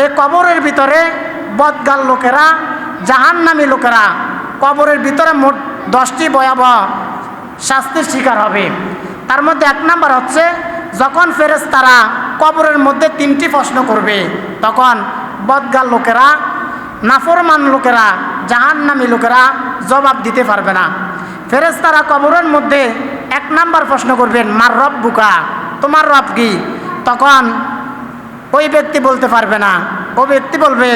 এই কবরের ভিতরে বদগাল লোকেরা, জাহান্নামী লোকেরা কবরের ভিতরে মোট 10টি ভয়াবহ শাস্তির শিকার হবে। তার মধ্যে 1 নাম্বার হচ্ছে, যখন ফেরেশতারা কবরের মধ্যে 3টি প্রশ্ন করবে, তখন বদগাল লোকেরা, নাফরমান লোকেরা, জাহান্নামী লোকেরা জবাব দিতে পারবে না। ফেরেশতারা কবরের মধ্যে 1 নাম্বার প্রশ্ন করবেন, মার রব্বুকা, তোমার রব কি? তখন ওই ব্যক্তি বলতে পারবে না। ও ব্যক্তি বলবে,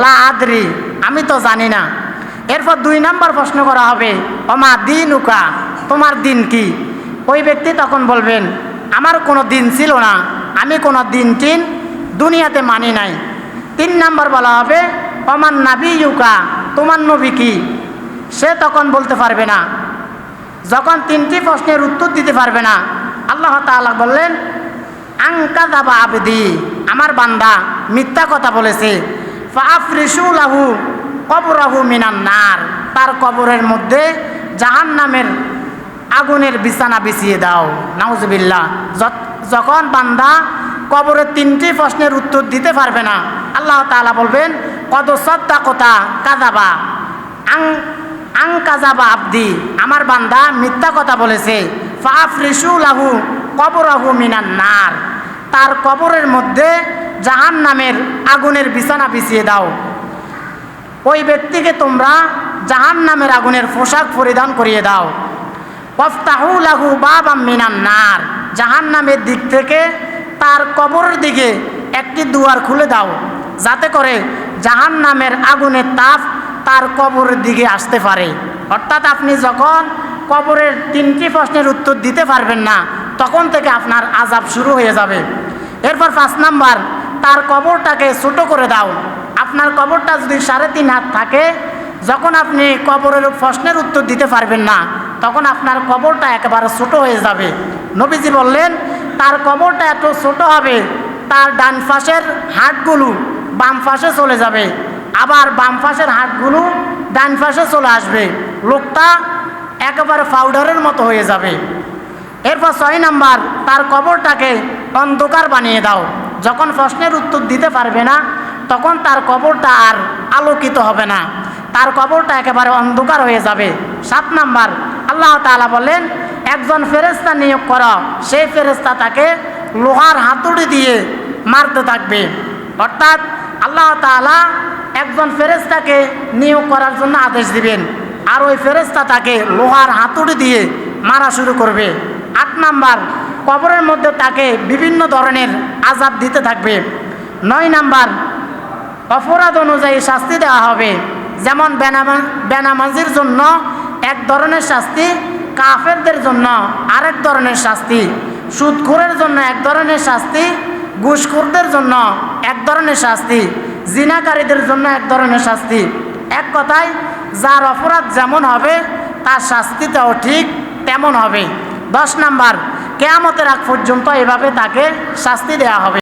লা আদরি, আমি তো জানি না। এরপর 2 নাম্বার প্রশ্ন করা হবে, ওমা দিনুকা, তোমার দিন কি? ওই ব্যক্তি তখন বলবেন, আমার কোনো দিন ছিল না, আমি কোনো দিন দুনিয়াতে মানি নাই। 3 নাম্বার বলা হবে, ওমান নাবিয়ুকা, তোমার নবী কি? সে তখন বলতে পারবে না। যখন 3টি প্রশ্নের উত্তর দিতে পারবে না, আল্লাহ তাআলা বললেন, আনকাযাবা আবদি, আমার বান্দা মিথ্যা কথা বলেছে, ফাআফরিশু লাহু কবরাহু মিনান নার, তার কবরের মধ্যে জাহান্নামের আগুনের বিছানা বিছিয়ে দাও। নাউজুবিল্লাহ। যখন বান্দা কবরের 3টি প্রশ্নের উত্তর দিতে পারবে না, আল্লাহ তাআলা বলবেন, কদ সাদ্দাকতা কাযাবা, আনকাযাবা আবদি, আমার বান্দা মিথ্যা কথা বলেছে, ফাআফরিশু লাহু কবরাহু মিনান নার, তার কবরের মধ্যে জাহান্নামের আগুনের বিছানা বিছিয়ে দাও। ওই ব্যক্তিকে তোমরা জাহান্নামের আগুনের পোশাক পরিধান করিয়ে দাও। ওয়াফতাহু লাহু বাবাম মিনান নার, জাহান্নামের দিক থেকে তার কবরের দিকে একটি দুয়ার খুলে দাও, যাতে করে জাহান্নামের আগুনের তাপ তার কবরের দিকে আসতে পারে। অর্থাৎ আপনি যখন কবরের 3টি প্রশ্নের উত্তর দিতে পারবেন না, তখন থেকে আপনার আযাব শুরু হয়ে যাবে। এরপর 5 নাম্বার, তার কবরটাকে ছোট করে দাও। আপনার কবরটা যদি 3.5 হাত থাকে, যখন আপনি কবরের প্রশ্নের উত্তর দিতে পারবেন না, তখন আপনার কবরটা একেবারে ছোট হয়ে যাবে। নবীজি বললেন, তার কবরটা এত ছোট হবে, তার ডান পাশের হাড়গুলো বাম পাশে চলে যাবে, আবার বাম পাশের হাড়গুলো ডান পাশে চলে আসবে, লোকটা একেবারে পাউডারের মতো হয়ে যাবে। এরপর 6 নাম্বার, তার কবরটাকে অন্ধকার বানিয়ে দাও। যখন প্রশ্নের উত্তর দিতে পারবে না, তখন তার কবরটা আর আলোকিত হবে না, তার কবরটা একেবারে অন্ধকার হয়ে যাবে। 7 নাম্বার, আল্লাহ তাআলা বলেন, একজন ফেরেশতা নিয়োগ করো, সেই ফেরেশতা তাকে লোহার হাতুড়ি দিয়ে মারতে থাকবে। অর্থাৎ আল্লাহ তাআলা একজন ফেরেশতাকে নিয়োগ করার জন্য আদেশ দিবেন, আর ওই ফেরেশতা তাকে লোহার হাতুড়ি দিয়ে মারা শুরু করবে। 8 নাম্বার, কবরের মধ্যে তাকে বিভিন্ন ধরনের আযাব দিতে থাকবে। 9 নাম্বার, অপরাধ অনুযায়ী শাস্তি দেওয়া হবে। যেমন বেনামাজির জন্য এক ধরনের শাস্তি, কাফেরদের জন্য আরেক ধরনের শাস্তি, সুদখোরের জন্য এক ধরনের শাস্তি, ঘুষখোরদের জন্য এক ধরনের শাস্তি, জিনাকারীদের জন্য এক ধরনের শাস্তি। এক কথায়, যার অপরাধ যেমন হবে, তার শাস্তিটাও ঠিক তেমন হবে। 10 নাম্বার, কিয়ামতের আগ পর্যন্ত এভাবে তাকে শাস্তি দেওয়া হবে।